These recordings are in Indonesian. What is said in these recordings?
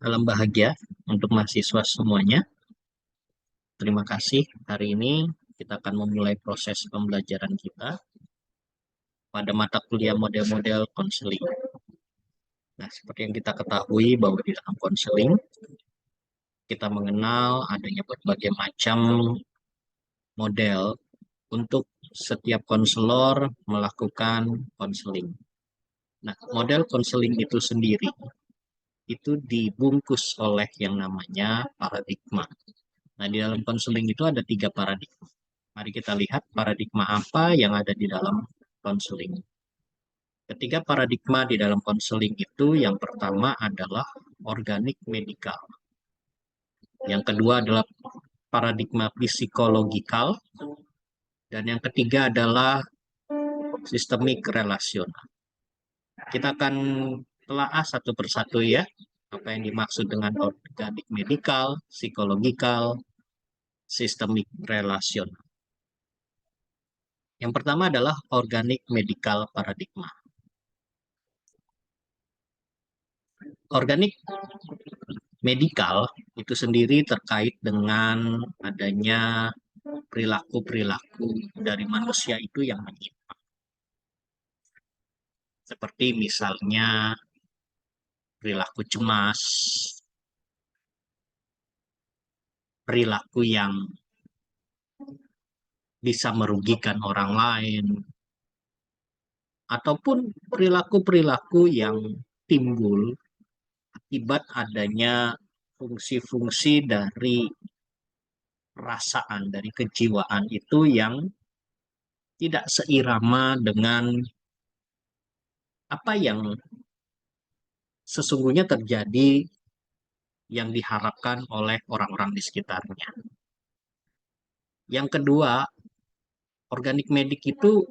Salam bahagia untuk mahasiswa semuanya. Terima kasih. Hari ini kita akan memulai proses pembelajaran kita pada mata kuliah model-model konseling. Nah, seperti yang kita ketahui bahwa di dalam konseling kita mengenal adanya berbagai macam model untuk setiap konselor melakukan konseling. Nah, model konseling itu sendiri itu dibungkus oleh yang namanya paradigma. Nah, di dalam konseling itu ada 3 paradigma. Mari kita lihat paradigma apa yang ada di dalam konseling. Ketiga paradigma di dalam konseling itu, yang pertama adalah organik medikal. Yang kedua adalah paradigma psikologikal. Dan yang ketiga adalah sistemik relasional. Kita akan telaah satu persatu ya, apa yang dimaksud dengan organik medikal, psikologikal, sistemik relasional. Yang pertama adalah organik medikal paradigma. Organik medikal itu sendiri terkait dengan adanya perilaku-perilaku dari manusia itu yang menyimpang. Seperti misalnya perilaku cemas, perilaku yang bisa merugikan orang lain, ataupun perilaku-perilaku yang timbul akibat adanya fungsi-fungsi dari perasaan, dari kejiwaan itu yang tidak seirama dengan apa yang sesungguhnya terjadi yang diharapkan oleh orang-orang di sekitarnya. Yang kedua, organik medik itu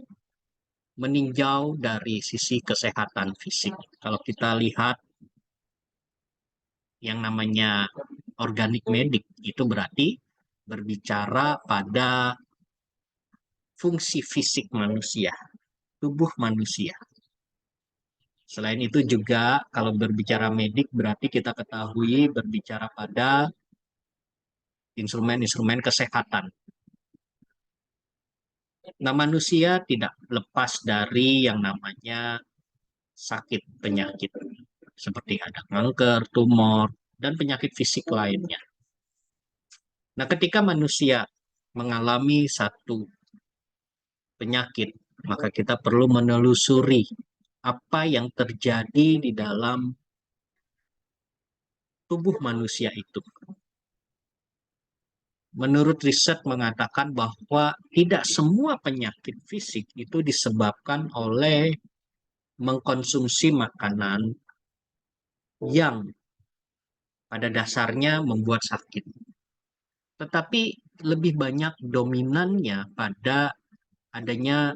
meninjau dari sisi kesehatan fisik. Kalau kita lihat yang namanya organik medik, itu berarti berbicara pada fungsi fisik manusia, tubuh manusia. Selain itu juga kalau berbicara medik berarti kita ketahui berbicara pada instrumen-instrumen kesehatan. Nah, manusia tidak lepas dari yang namanya sakit penyakit, seperti ada kanker, tumor, dan penyakit fisik lainnya. Nah, ketika manusia mengalami satu penyakit, maka kita perlu menelusuri apa yang terjadi di dalam tubuh manusia itu. Menurut riset mengatakan bahwa tidak semua penyakit fisik itu disebabkan oleh mengkonsumsi makanan yang pada dasarnya membuat sakit. Tetapi lebih banyak dominannya pada adanya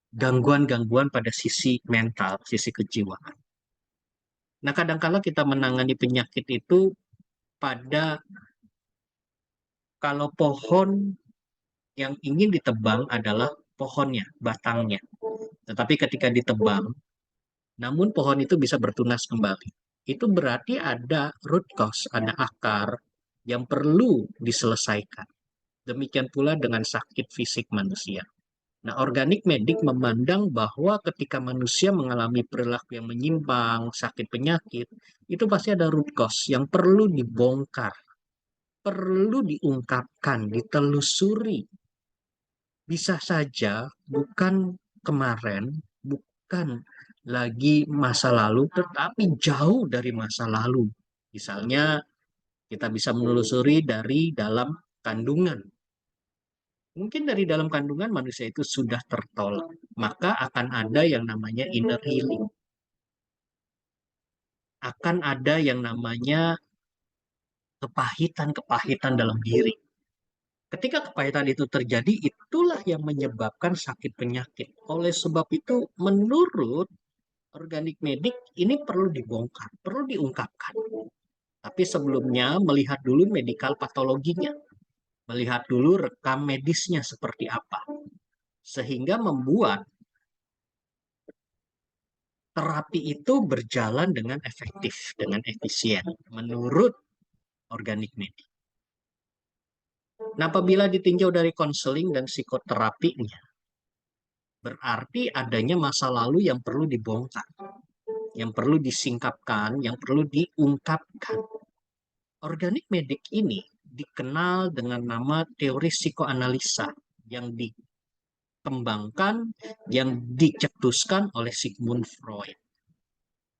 gangguan-gangguan pada sisi mental, sisi kejiwaan. Nah, kadang-kala kita menangani penyakit itu pada kalau pohon yang ingin ditebang adalah pohonnya, batangnya. Tetapi ketika ditebang, namun pohon itu bisa bertunas kembali. Itu berarti ada root cause, ada akar yang perlu diselesaikan. Demikian pula dengan sakit fisik manusia. Nah, organik medik memandang bahwa ketika manusia mengalami perilaku yang menyimpang, sakit penyakit, itu pasti ada root cause yang perlu dibongkar, perlu diungkapkan, ditelusuri. Bisa saja bukan kemarin, bukan lagi masa lalu, tetapi jauh dari masa lalu. Misalnya, kita bisa menelusuri dari dalam kandungan. Mungkin dari dalam kandungan manusia itu sudah tertolak, maka akan ada yang namanya inner healing. Akan ada yang namanya kepahitan-kepahitan dalam diri. Ketika kepahitan itu terjadi, itulah yang menyebabkan sakit penyakit. Oleh sebab itu, menurut organik medik, ini perlu dibongkar, perlu diungkapkan. Tapi sebelumnya, melihat dulu medikal patologinya. Melihat dulu rekam medisnya seperti apa. Sehingga membuat terapi itu berjalan dengan efektif, dengan efisien, menurut organik medik. Nah, apabila ditinjau dari konseling dan psikoterapinya, berarti adanya masa lalu yang perlu dibongkar, yang perlu disingkapkan, yang perlu diungkapkan. Organik medik ini dikenal dengan nama teori psikoanalisa yang dikembangkan, yang dicetuskan oleh Sigmund Freud.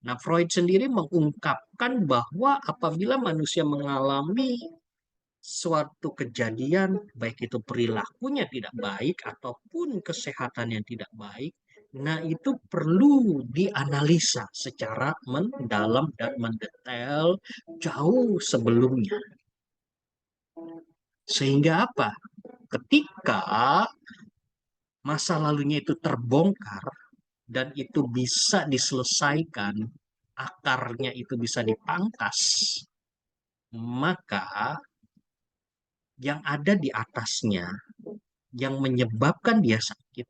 Nah, Freud sendiri mengungkapkan bahwa apabila manusia mengalami suatu kejadian, baik itu perilakunya tidak baik ataupun kesehatan yang tidak baik, nah itu perlu dianalisa secara mendalam dan mendetail jauh sebelumnya. Sehingga apa? Ketika masa lalunya itu terbongkar dan itu bisa diselesaikan, akarnya itu bisa dipangkas, maka yang ada di atasnya, yang menyebabkan dia sakit,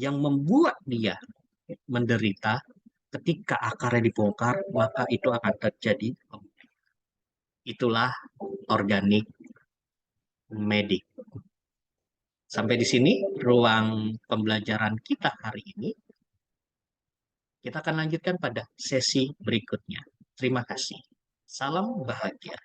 yang membuat dia menderita, ketika akarnya dibongkar, maka itu akan terjadi. Itulah organik medik. Sampai di sini ruang pembelajaran kita hari ini. Kita akan lanjutkan pada sesi berikutnya. Terima kasih. Salam bahagia.